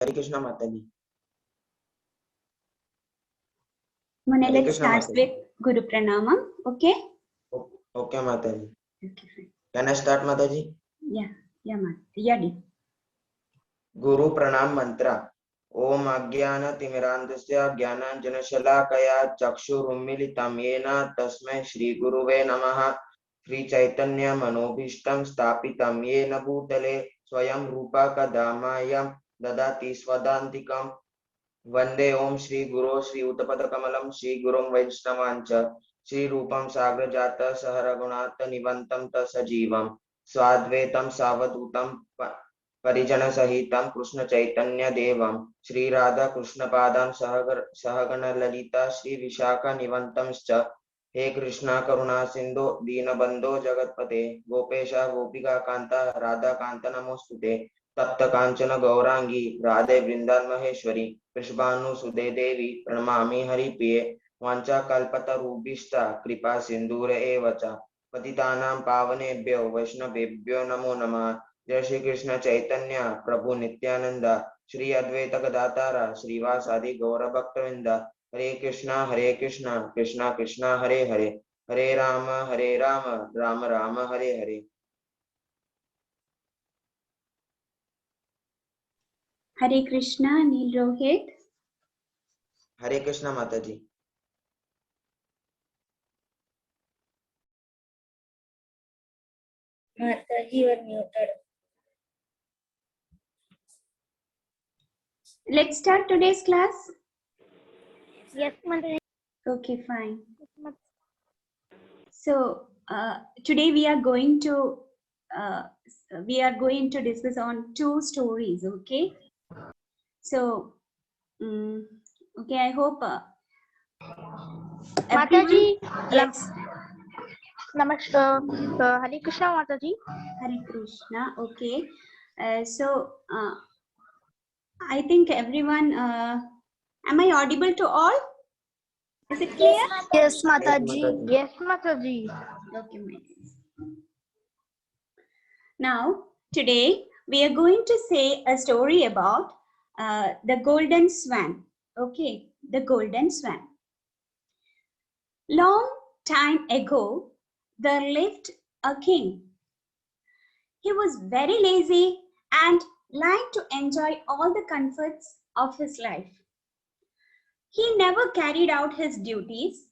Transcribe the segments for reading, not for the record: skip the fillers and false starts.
हरे कृष्णा माता जी. Mona, Hare let's Krishna start Mataji. with Guru Pranamam. Okay? Okay Mataji. Okay, fine. Can I start Mataji? Yeah, Mata. Yeah, गुरु प्रणाम मंत्र. ओम अज्ञानतिमिरान्धस्य ज्ञानाञ्जनशलाकया चक्षुरुन्मीलितं येन तस्मै श्रीगुरुवे नमः. श्रीचैतन्यमनोभीष्टं स्थापितं येन भूतले स्वयं रूपा कदा मह्यं ददाति स्वदान्तिकम्. वंदे ओम श्री गुरो श्री उत्तपदकमलं श्री गुरुं वैष्णवांच श्री रूपं साग्रजात सहरगुणात् निवन्तं तत्सजीवं स्वाद्वैतं सावधूतं परिजन सहितं कृष्ण चैतन्य देवं श्री राधा कृष्ण पादां सहगण ललिता श्री विशाखा निवंतंश्च. हे कृष्णा करुणा सिंधु दीनबंधो जगत्पते गोपेश गोपिका कांता राधा कांत नमोस्तुते. तप्त कांचन गौरांगी राधे वृंदावन महेश्वरी वृषभानुसुते देवी प्रणमामि हरिप्रिये. वाञ्छाकल्पतरुभ्यश्च कृपा सिंधुर एव च पतितानां पावनेभ्यो वैष्णवेभ्यो नमो नमः. जय श्री कृष्ण चैतन्य प्रभु नित्यानंद श्री अद्वैत गदातारा श्रीवासादि गौर भक्तवृंद. हरे Krishna Krishna Krishna Hare Hare Hare Ram Ram Ram Hare Hare. Hare Krishna, Neil Rohit. हरे कृष्णा माता जी. Mataji, you are muted. Let's start today's class. Yes, Mataji. Okay, fine. So today we are going to discuss on two stories. Okay. So okay, I hope Mataji, yes. Namaskar. Hare Krishna, Mataji. Hare Krishna. Okay. So I think everyone. Am I audible to all? Is it clear? Yes, Mataji. Yes, Mataji. Okay, my dears. Now, today we are going to say a story about the golden swan. Okay, the golden swan. Long time ago, there lived a king. He was very lazy and liked to enjoy all the comforts of his life. He never carried out his duties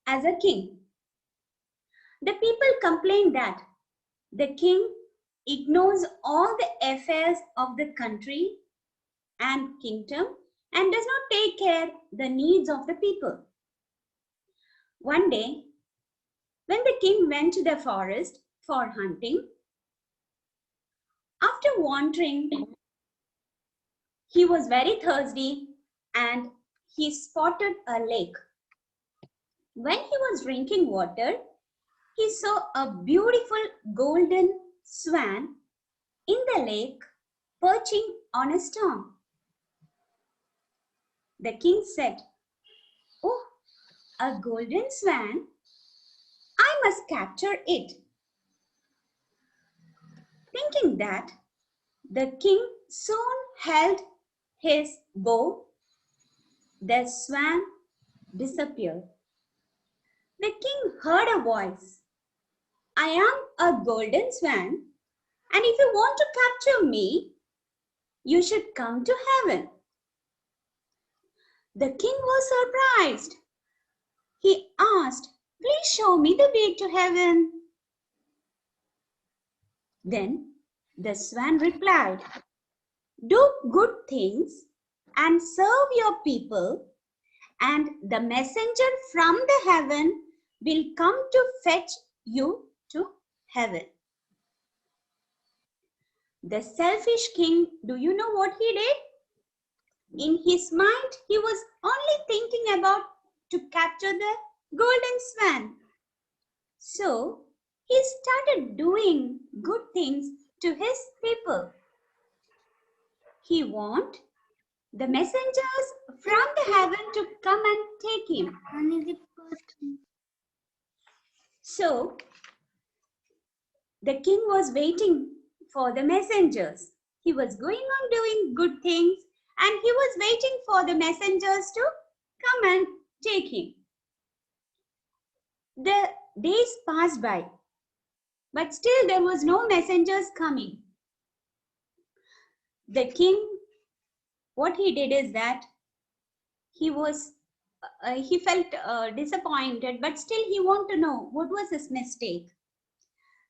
as a king. The people complained that the king ignores all the affairs of the country and kingdom and does not take care the needs of the people. One day, when the king went to the forest for hunting, after wandering, he was very thirsty and he spotted a lake. When he was drinking water, he saw a beautiful golden swan in the lake perching on a stone. The king said, "Oh, a golden swan? I must capture it." Thinking that, the king soon held his bow. The swan disappeared. The king heard a voice. "I am a golden swan, and if you want to capture me, you should come to heaven." The king was surprised. He asked, "Please show me the way to heaven." Then the swan replied, "Do good things and serve your people, and the messenger from the heaven will come to fetch you to heaven." The selfish king, do you know what he did? In his mind, he was only thinking about to capture the golden swan. So he started doing good things to his people. He wanted the messengers from the heaven to come and take him. So the king was waiting for the messengers. He was going on doing good things and he was waiting for the messengers to come and take him. The days passed by, but still there was no messengers coming. The king, what he did is that he felt disappointed, but still he wanted to know what was his mistake.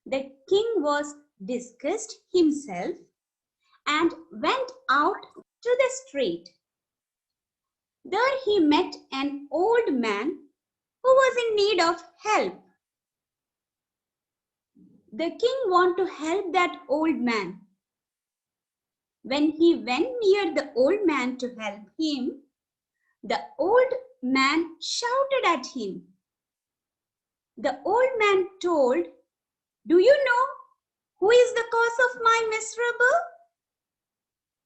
The king was disgusted himself and went out to the street. There he met an old man who was in need of help. The king wanted to help that old man. When he went near the old man to help him, the old man shouted at him. The old man told, "Do you know who is the cause of my miserable?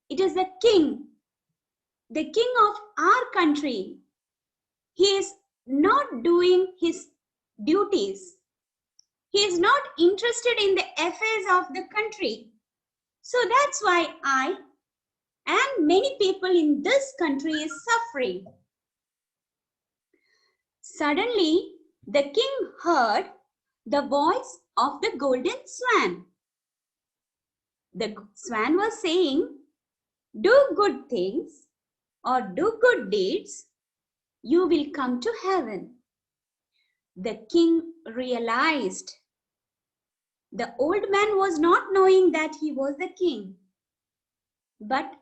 It is the king of our country. He is not doing his duties. He is not interested in the affairs of the country. So that's why I and many people in this country is suffering." Suddenly, the king heard the voice of the golden swan. The swan was saying, "Do good things or do good deeds, you will come to heaven." The king realized the old man was not knowing that he was the king, but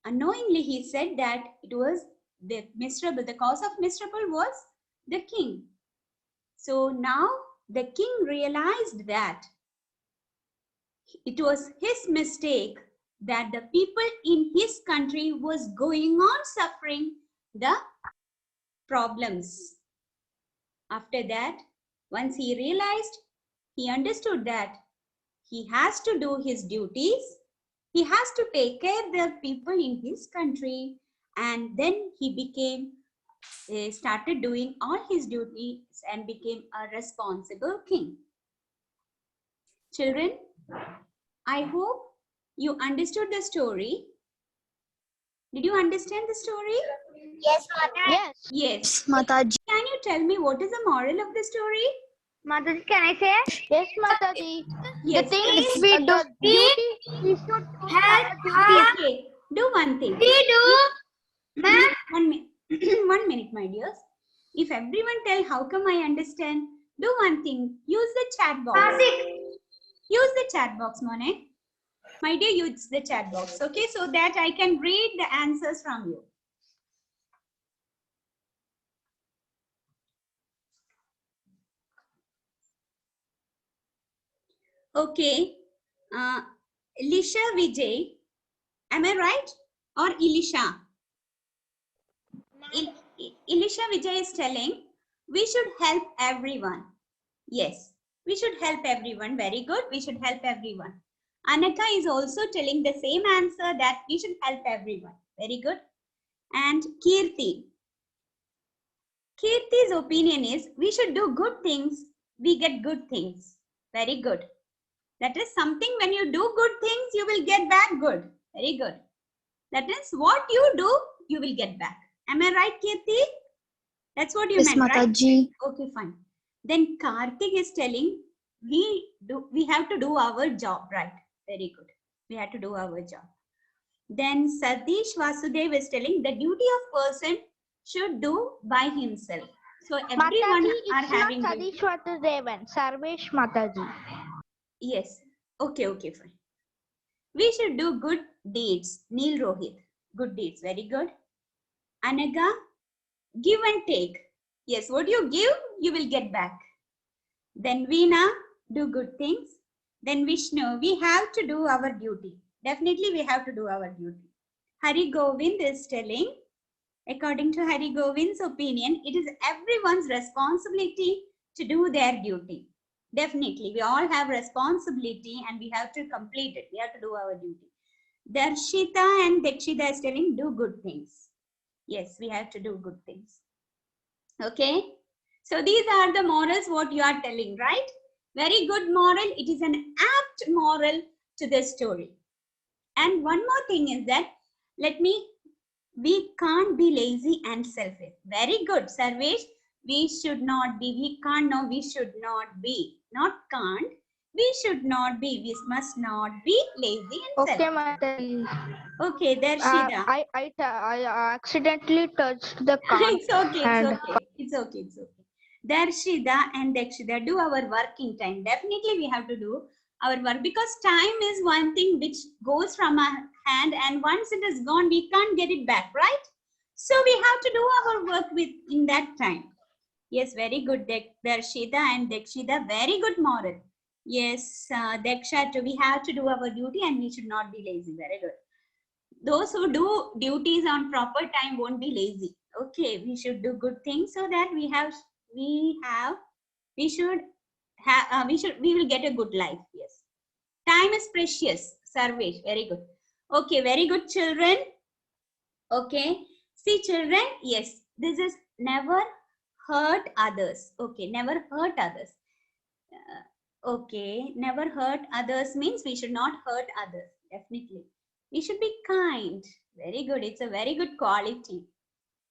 unknowingly he said that it was the cause of miserable was the king. So now the king realized that it was his mistake that the people in his country was going on suffering the problems. After that, once he realized, he understood that he has to do his duties, he has to take care of the people in his country, and then he started doing all his duties and became a responsible king. Children, I hope you understood the story. Did you understand the story? Yes, Mataji. Yes. Yes. Mataji. Can you tell me what is the moral of the story? Mataji, can I say? Yes, Mataji. Yes. The thing if we do duty, we should Okay. Do one thing. One minute, my dears. If everyone tell how come I understand, do one thing. Use the chat box. Use the chat box, Monet. My dear, use the chat box, okay? So that I can read the answers from you. Okay. Elisha Vijay. Am I right? Or Elisha? Elisha Vijay is telling, we should help everyone. Yes, we should help everyone. Very good. We should help everyone. Anaka is also telling the same answer, that we should help everyone. Very good. And Kirti. Kirti's opinion is, we should do good things. We get good things. Very good. That is something, when you do good things, you will get back good. Very good. That is what you do, you will get back. Am I right, Kirti? That's what you meant, Mataji. right? Okay, fine. Then Karthik is telling, we have to do our job, right? Very good. We have to do our job. Then Satish Vasudev is telling, the duty of person should do by himself. So everyone Mataji, are it's having not duty. Sadish Vasudevan, Sarvesh Mataji. Yes. Okay, fine. We should do good deeds. Neil Rohit. Good deeds. Very good. Anaga, give and take. Yes, what you give, you will get back. Then Veena, do good things. Then Vishnu, we have to do our duty. Definitely we have to do our duty. Hari Govind is telling, according to Hari Govind's opinion, it is everyone's responsibility to do their duty. Definitely, we all have responsibility and we have to complete it. We have to do our duty. Darshita and Dekshita is telling, do good things. Yes, we have to do good things. Okay. So these are the morals what you are telling, right? Very good moral. It is an apt moral to the story. And one more thing is that, let me We can't be lazy and selfish. Very good, Sarvesh. We should not be. We can't. No, we should not be. Not can't. We should not be. We must not be lazy and Okay, selfish. Mataji. Okay, there, Shida. I accidentally touched the can't It's okay. It's hand. okay. It's okay. It's okay. Darshida and Dakshida, do our work in time. Definitely we have to do our work because time is one thing which goes from our hand, and once it is gone, we can't get it back, right? So we have to do our work with in that time. Yes, very good, Darshida and Dakshida. Very good moral. Yes, Daksha, too, we have to do our duty and we should not be lazy. Very good. Those who do duties on proper time won't be lazy. Okay, we should do good things so that we will get a good life. Yes, time is precious. Sarvesh, very good. Okay, very good, children. Okay, see, children, yes, this is never hurt others. Okay, never hurt others. Okay, never hurt others means we should not hurt others. Definitely, we should be kind. Very good. It's a very good quality.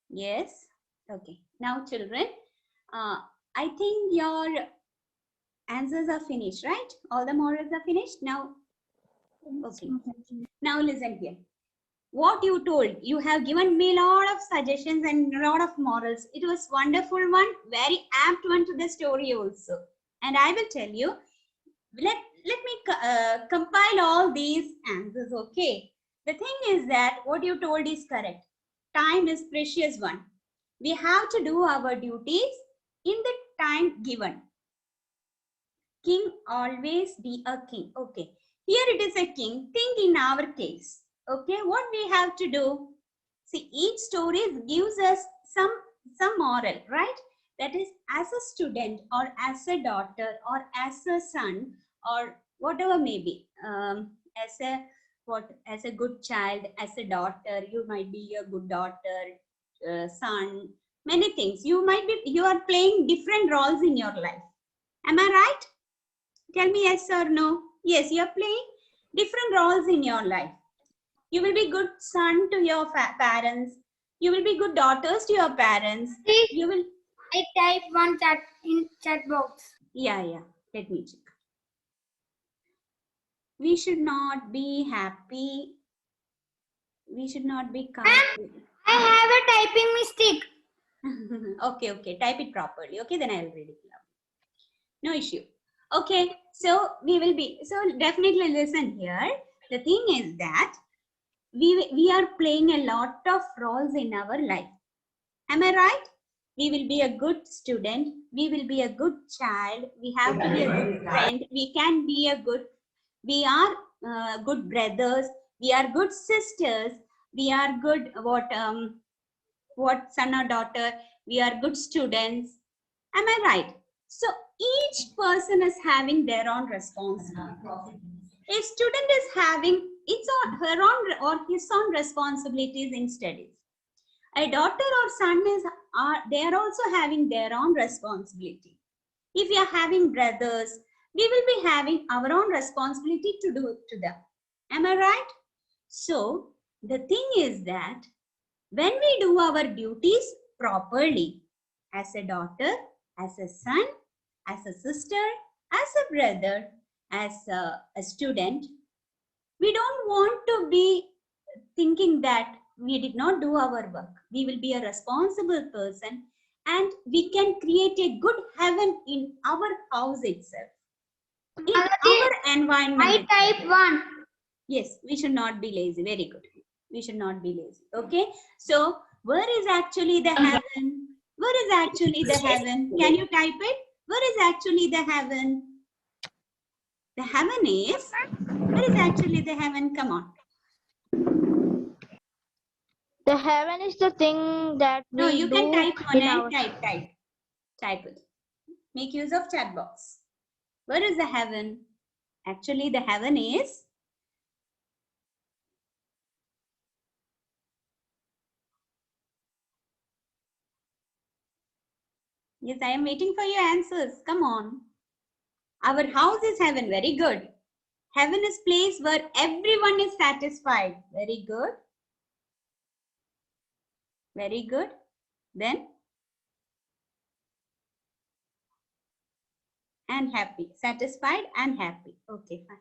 Yes. Okay. Now, children, I think your answers are finished, right? All the models are finished. Now, okay. Now listen here. What you told, you have given me a lot of suggestions and a lot of morals. It was wonderful one, very apt one to the story also. And I will tell you, let me compile all these answers, okay? The thing is that what you told is correct. Time is precious one. We have to do our duties in the time given. King always be a king. Okay. Here it is a king. Think in our case. Okay. What we have to do? See, each story gives us some moral, right? That is, as a student or as a daughter or as a son or whatever may be, as a good child, as a daughter, you might be a good daughter, son, many things. You are playing different roles in your life. Am I right? Tell me yes or no. Yes, you are playing different roles in your life. You will be good son to your parents. You will be good daughters to your parents. You will. I type one chat in chat box. Yeah. Let me check. We should not be happy. We should not be kind. I have a typing mistake. Okay. Type it properly. Okay, then I will read it loud. No issue. Okay, so we will be. So definitely listen here. The thing is that we are playing a lot of roles in our life. Am I right? We will be a good student. We will be a good child. We have to be a good friend. We can be a good. We are good brothers. We are good sisters. We are good what son or daughter. We are good students. Am I right? So each person is having their own responsibility. A student is having her own or his own responsibilities in studies. A daughter or son they are also having their own responsibility. If we are having brothers, we will be having our own responsibility to do to them. Am I right? So the thing is that when we do our duties properly, as a daughter, as a son, as a sister, as a brother, as a student, we don't want to be thinking that we did not do our work. We will be a responsible person and we can create a good heaven in our house itself, in our environment. I type one. Yes, we should not be lazy. Very good. We should not be lazy. Okay. So where is actually the heaven? Where is actually the heaven? Can you type it? Where is actually the heaven? The heaven is, where is actually the heaven? Come on. The heaven is the thing that we No, you can do type on in and our... type it. Make use of chat box. Where is the heaven? Actually, the heaven is, yes, I am waiting for your answers. Come on. Our house is heaven. Very good. Heaven is place where everyone is satisfied. Very good. Very good. Then? And happy. Satisfied and happy. Okay, fine.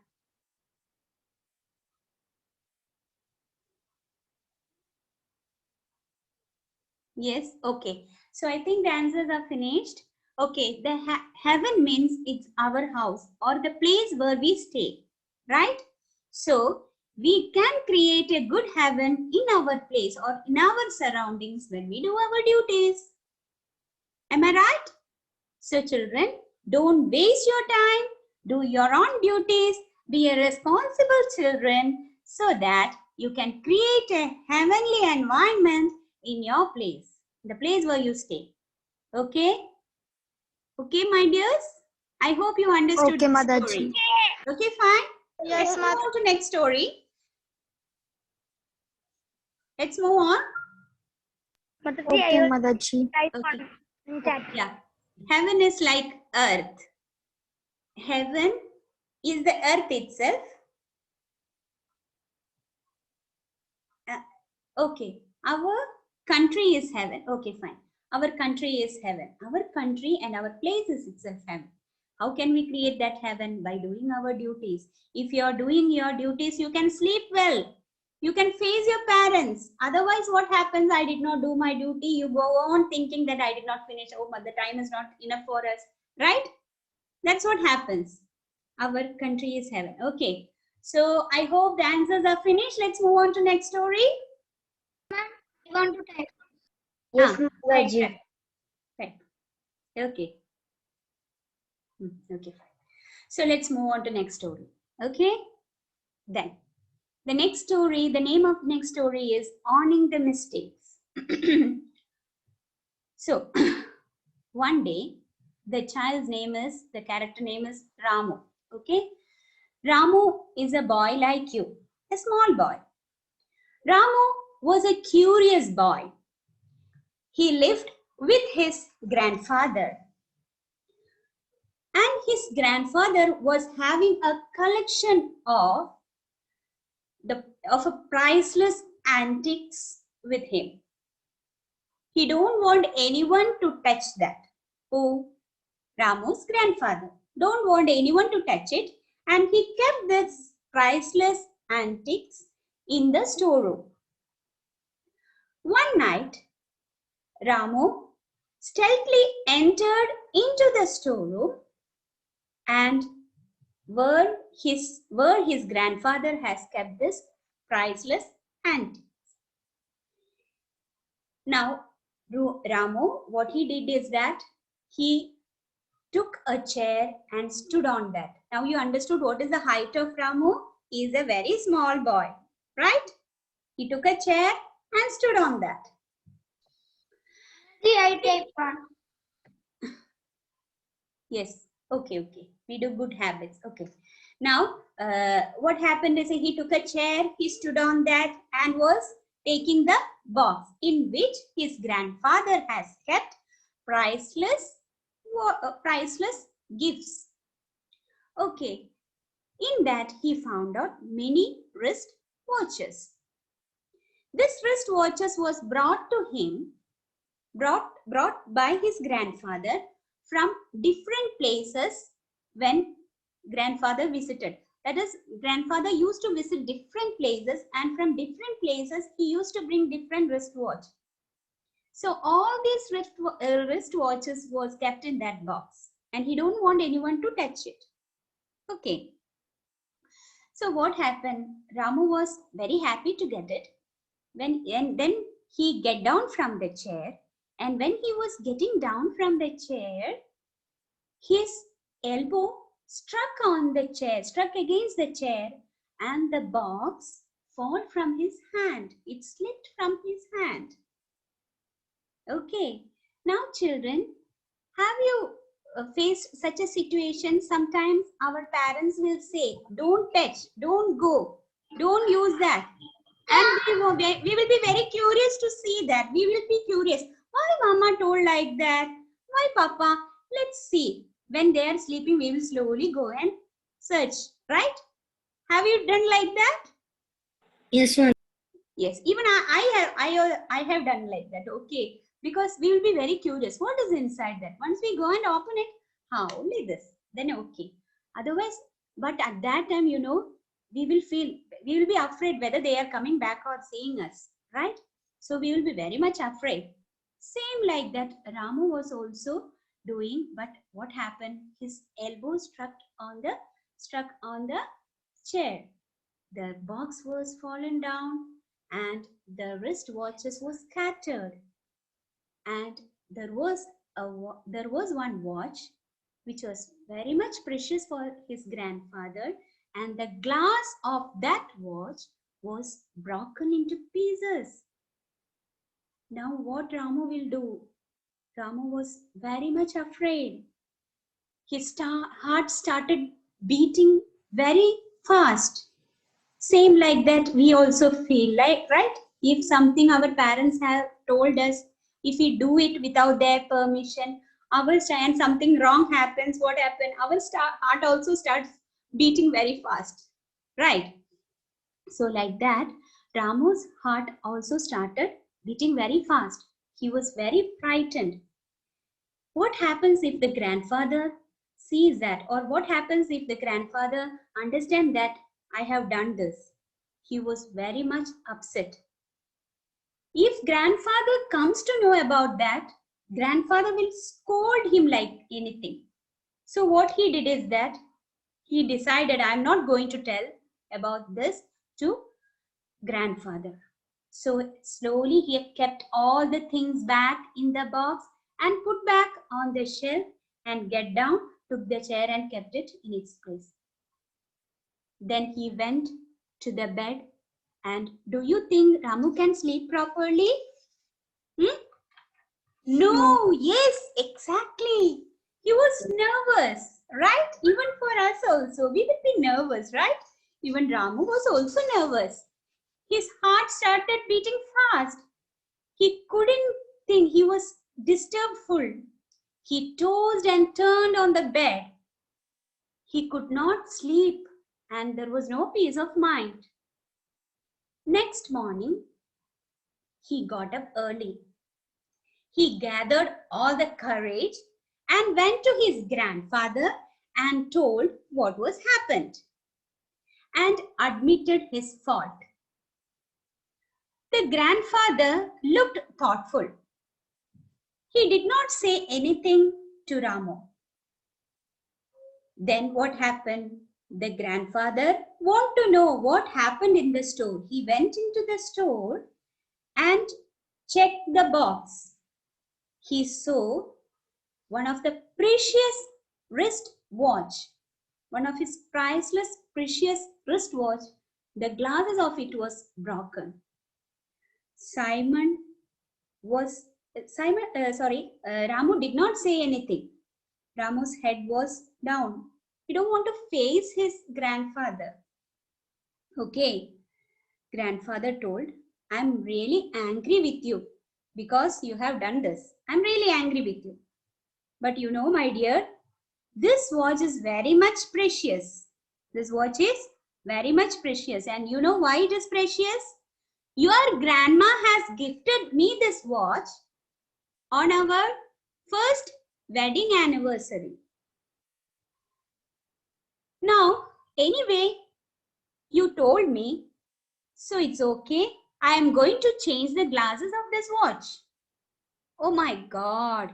Yes, okay. So I think the answers are finished. Okay, the heaven means it's our house or the place where we stay, right? So we can create a good heaven in our place or in our surroundings when we do our duties. Am I right? So children, don't waste your time. Do your own duties. Be a responsible children so that you can create a heavenly environment in your place, the place where you stay. Okay? Okay, my dears? I hope you understood Okay, the Motherji. story. Okay, fine. Yes, Let's move on to next story. Let's move on. Okay, Motherji. Okay. Yeah. Heaven is like earth. Heaven is the earth itself. Okay. Our country is heaven. Okay, fine. Our country is heaven. Our country and our place is itself heaven. How can we create that heaven? By doing our duties. If you are doing your duties, you can sleep well. You can face your parents. Otherwise, what happens? I did not do my duty. You go on thinking that I did not finish. Oh, but the time is not enough for us. Right? That's what happens. Our country is heaven. Okay. So I hope the answers are finished. Let's move on to next story. You want to type? Yes, Right, Motherji. right. Okay. Okay, fine. So let's move on to next story. Okay. Then the next story, the name of next story is Owning the Mistakes. So one day, the character name is Ramu. Okay. Ramu is a boy like you, a small boy. Ramu was a curious boy. He lived with his grandfather. And his grandfather was having a collection of a priceless antiques with him. He don't want anyone to touch that. Oh, Ramu's grandfather don't want anyone to touch it, and he kept this priceless antiques in the storeroom. One night, Ramu stealthily entered into the storeroom and where his grandfather has kept this priceless antiques. Now, Ramu, what he did is that he took a chair and stood on that. Now you understood what is the height of Ramu? He is a very small boy, right? He took a chair and stood on that. I type one. Yes. Okay. We do good habits. Okay. Now, what happened is he took a chair, he stood on that and was taking the box in which his grandfather has kept priceless gifts. Okay. In that, he found out many wrist watches. This wrist watches was brought to him, brought by his grandfather from different places when grandfather visited. That is, grandfather used to visit different places, and from different places he used to bring different wristwatch. So all these wristwatches was kept in that box, and he don't want anyone to touch it. Okay. So what happened? Ramu was very happy to get it. And then he get down from the chair, and when he was getting down from the chair, his elbow struck against the chair, and the box fall from his hand. It slipped from his hand. Okay. Now children, have you faced such a situation? Sometimes our parents will say, don't touch, don't go, don't use that. And we will be very curious to see that. We will be curious. Why mama told like that? Why papa? Let's see. When they are sleeping, we will slowly go and search. Right? Have you done like that? Yes, ma'am. Yes, even I have done like that. Okay, because we will be very curious. What is inside that? Once we go and open it, only this. Then okay. Otherwise, but at that time, you know, we will be afraid whether they are coming back or seeing us, right? So we will be very much afraid. Same like that, Ramu was also doing. But what happened? His elbow struck on the chair. The box was fallen down and the wristwatches was scattered. And there was one watch which was very much precious for his grandfather, and the glass of that watch was broken into pieces. Now what Ramu will do? Ramu was very much afraid. His heart started beating very fast. Same like that we also feel like, right? If something our parents have told us, if we do it without their permission, and something wrong happens, what happened? Our heart also starts beating very fast, right? So like that, Ramu's heart also started beating very fast. He was very frightened. What happens if the grandfather sees that, or what happens if the grandfather understands that I have done this? He was very much upset. If grandfather comes to know about that, grandfather will scold him like anything. So what he did is that he decided, I'm not going to tell about this to grandfather. So slowly he kept all the things back in the box and put back on the shelf and get down, took the chair and kept it in its place. Then he went to the bed. And do you think Ramu can sleep properly? No, yes, exactly. He was nervous, right? Even for us also, we would be nervous, right? Even Ramu was also nervous. His heart started beating fast. He couldn't think, he was disturbedful. He tossed and turned on the bed. He could not sleep and there was no peace of mind. Next morning, he got up early. He gathered all the courage and went to his grandfather and told what was happened and admitted his fault. The grandfather looked thoughtful. He did not say anything to Ramu. Then what happened? The grandfather wanted to know what happened in the store. He went into the store and checked the box. He saw one of the precious wristwatch, one of his priceless, precious wristwatch. The glasses of it was broken. Ramu did not say anything. Ramu's head was down. He don't want to face his grandfather. Okay, grandfather told, I'm really angry with you because you have done this. I'm really angry with you. But you know, my dear, this watch is very much precious. This watch is very much precious. And you know why it is precious? Your grandma has gifted me this watch on our first wedding anniversary. Now, anyway, you told me, so it's okay. I am going to change the glasses of this watch. Oh my God,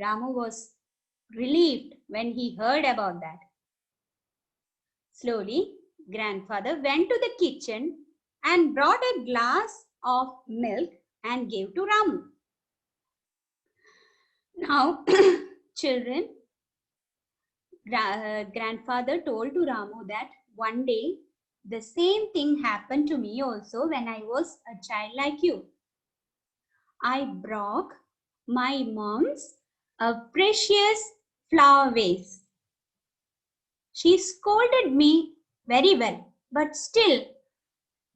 Ramu was relieved when he heard about that. Slowly, grandfather went to the kitchen and brought a glass of milk and gave to Ramu. Now, children, grandfather told to Ramu that one day the same thing happened to me also when I was a child like you. I broke my mom's precious flower vase. She scolded me very well, but still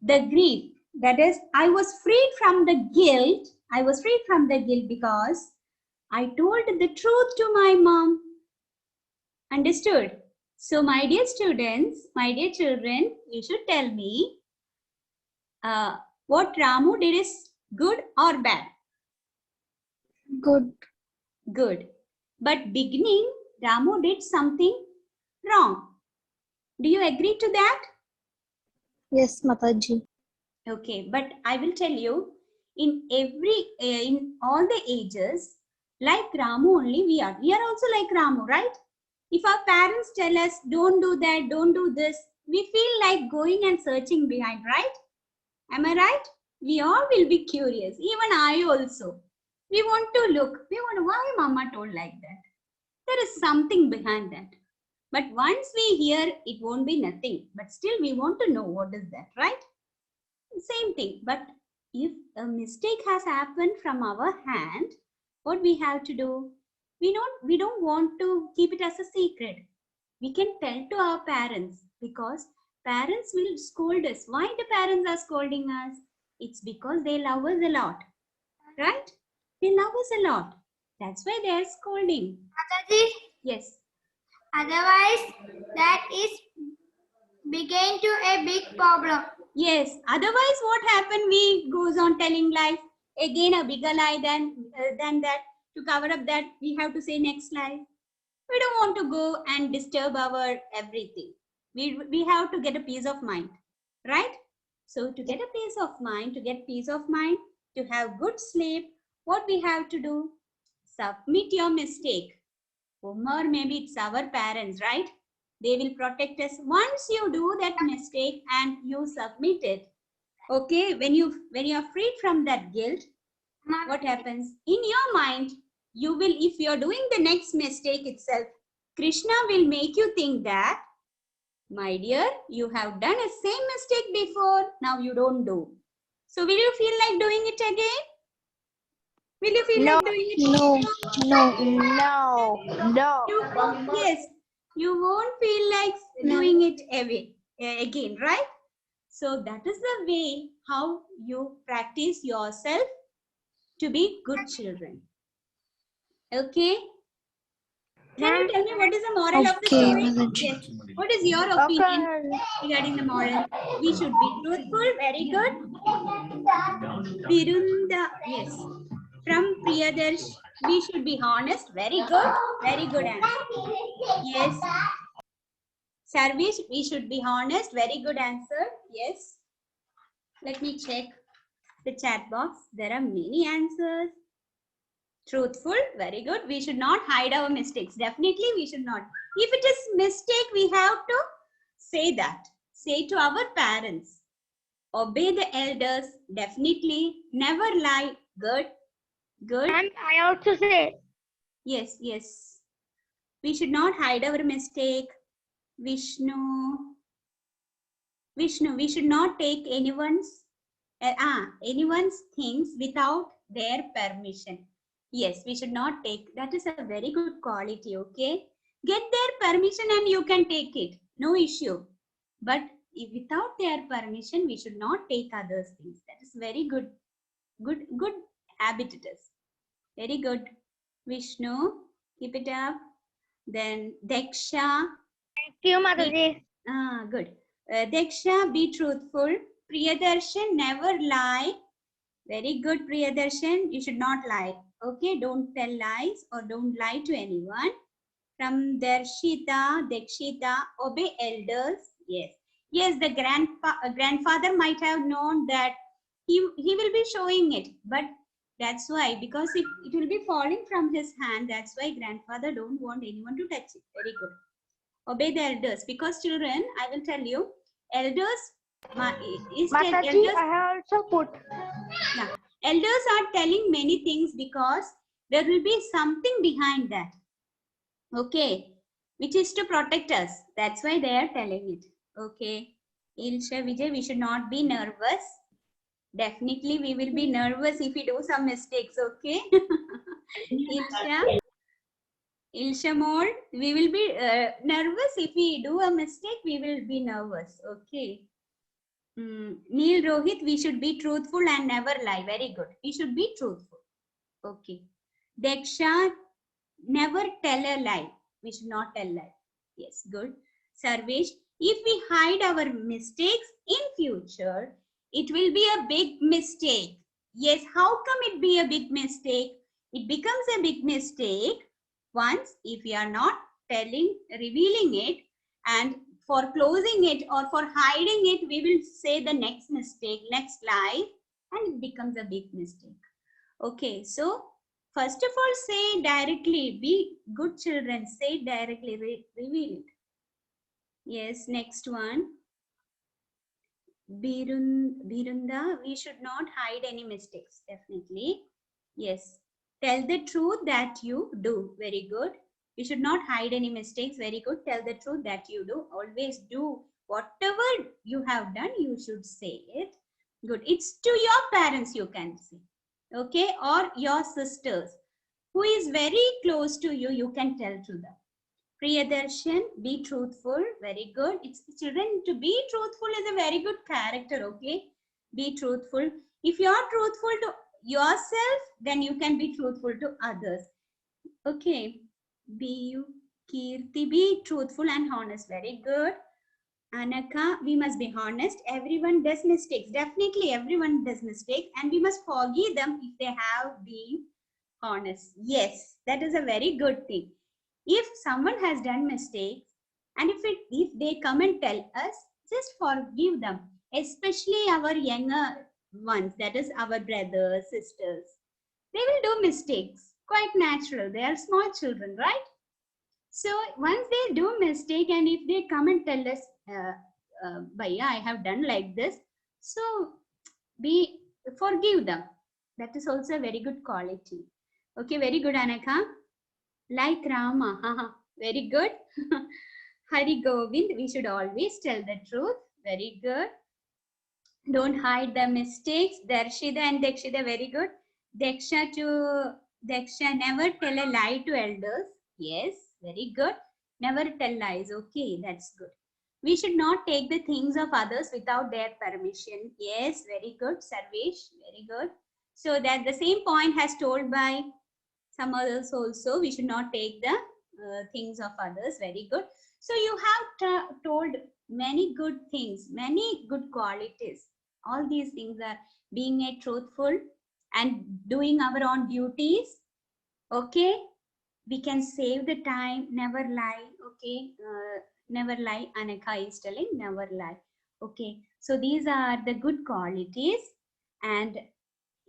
the grief, that is, I was freed from the guilt. I was freed from the guilt because I told the truth to my mom. Understood? So my dear students, my dear children, you should tell me What Ramu did is good or bad? Good. Good. But beginning, Ramu did something wrong. Do you agree to that? Yes, Mataji. Okay, but I will tell you, in all the ages, like Ramu only we are. We are also like Ramu, right? If our parents tell us, don't do that, don't do this, we feel like going and searching behind, right? Am I right? We all will be curious. Even I also. We want to look. We want, why mama told like that? There is something behind that. But once we hear, it won't be nothing. But still we want to know what is that, right? Same thing. But if a mistake has happened from our hand, what we have to do? We don't want to keep it as a secret. We can tell to our parents because parents will scold us. Why the parents are scolding us? It's because they love us a lot, right? They love us a lot. That's why they are scolding. Mataji, Yes. otherwise that is begin to a big problem. Yes. Otherwise, what happened? We goes on telling lies. Again, a bigger lie than that. To cover up that, we have to say next lie. We don't want to go and disturb our everything. We have to get a peace of mind, right? So to get a peace of mind, to have good sleep, what we have to do? Submit your mistake. Or maybe it's our parents, right? They will protect us. Once you do that mistake and you submit it, okay, when you are freed from that guilt, what happens? In your mind, you will, if you are doing the next mistake itself, Krishna will make you think that, my dear, you have done a same mistake before, now you don't do. So will you feel like doing it again? Will you feel like doing it? No. Yes, you won't feel like doing it again, right? So that is the way how you practice yourself to be good children. Okay? Can you tell me what is the moral of the story? Yes. What is your opinion regarding the moral? We should be truthful. Very good. Virunda, yes. From Priyadarsh, we should be honest. Very good. Very good answer. Yes. Sarvish, we should be honest. Very good answer. Yes. Let me check the chat box. There are many answers. Truthful, very good. We should not hide our mistakes. Definitely, we should not. If it is mistake, we have to say that. Say to our parents. Obey the elders. Definitely. Never lie. Good. Good. And I also say, Yes, yes. We should not hide our mistake. Vishnu, we should not take anyone's things without their permission. Yes, we should not take. That is a very good quality, okay? Get their permission and you can take it. No issue. But if without their permission, we should not take others' things. That is very good. Good habit it is. Very good. Vishnu, keep it up. Then Deksha. thank you, Mataji. Good. Deksha, be truthful. Priyadarshan, never lie. Very good, Priyadarshan. You should not lie. Okay, don't tell lies or don't lie to anyone. From Dekshita, obey elders. Yes. Yes, the grandfather might have known that he will be showing it. But that's why, because it will be falling from his hand. That's why grandfather don't want anyone to touch it. Very good. Obey the elders. Because children, I will tell you, elders Mataji, I have also put. yeah, elders are telling many things because there will be something behind that. Okay, which is to protect us. That's why they are telling it. Okay, Ilsha, Vijay, we should not be nervous. Definitely, we will be nervous if we do some mistakes. Okay, Ilsha Mold, we will be nervous if we do a mistake. We will be nervous. Okay. Neil Rohit, we should be truthful and never lie. Very good. We should be truthful. Okay. Deksha, never tell a lie. We should not tell lie. Yes, good. Sarvesh, if we hide our mistakes in future, it will be a big mistake. Yes, how come it be a big mistake? It becomes a big mistake once if we are not revealing it, and for closing it or for hiding it, we will say the next mistake, next lie, and it becomes a big mistake. Okay, so first of all, say directly, be good children, say directly, reveal it. Yes, next one. Birunda, we should not hide any mistakes, definitely. Yes, tell the truth that you do, very good. You should not hide any mistakes, very good. Tell the truth that you do, always do. Whatever you have done, you should say it. Good, it's to your parents you can say, okay, or your sisters. Who is very close to you, you can tell to them. Priyadarshan, be truthful, very good. It's children, to be truthful is a very good character, okay? Be truthful. If you are truthful to yourself, then you can be truthful to others. Okay, Kirti, be truthful and honest, very good. Anaka, we must be honest. Everyone does mistakes. Definitely everyone does mistakes, and we must forgive them if they have been honest. Yes, that is a very good thing. If someone has done mistakes, and if they come and tell us, just forgive them, especially our younger ones, that is our brothers, sisters. They will do mistakes, quite natural. They are small children, right? So once they do mistake, and if they come and tell us, Bhaiya, I have done like this, so we forgive them. That is also a very good quality. Okay, very good, Anaka. Like Rama, very good. Hari Govind, we should always tell the truth. Very good. Don't hide the mistakes. Darshida and Dekshida, very good. Deksha, never tell a lie to elders. Yes, very good. Never tell lies. Okay, that's good. We should not take the things of others without their permission. Yes, very good. Sarvesh, very good. So that the same point has told by some others also. We should not take the things of others. Very good. So you have told many good things, many good qualities. All these things are being a truthful and doing our own duties. Okay, we can save the time, never lie. Okay, never lie. Anaka is telling never lie. Okay, so these are the good qualities, and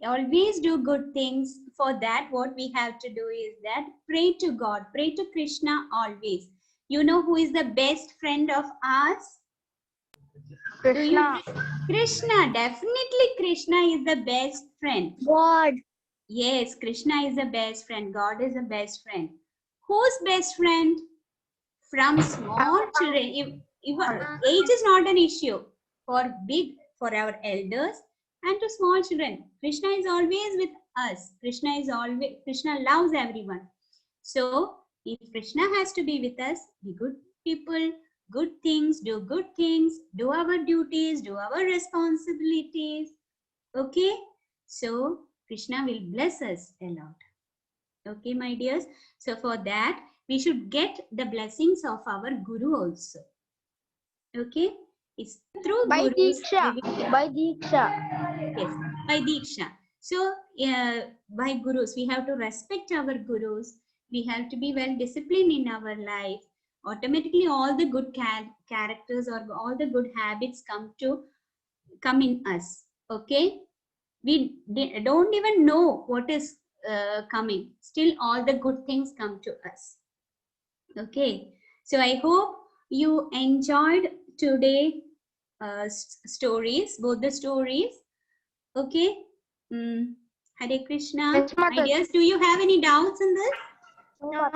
always do good things. For that, what we have to do is that pray to God, pray to Krishna always. You know who is the best friend of ours? Krishna. Krishna, definitely Krishna is the best friend. God. Yes, Krishna is the best friend. God is the best friend. Who's best friend? From small children. If age is not an issue for our elders and to small children. Krishna is always with us. Krishna loves everyone. So if Krishna has to be with us, be good people, good things, do our duties, do our responsibilities. Okay, so Krishna will bless us a lot. Okay, my dears. So for that, we should get the blessings of our Guru also. Okay, it's through By Gurus. Diksha. By Diksha. Yes, by Diksha. So by Gurus, we have to respect our Gurus. We have to be well disciplined in our life. Automatically, all the good characters or all the good habits come in us. Okay, we don't even know what is coming. Still, all the good things come to us. Okay, so I hope you enjoyed today stories, both the stories. Okay. Hare Krishna. Yes, My Mataji. dears, do you have any doubts in this? No.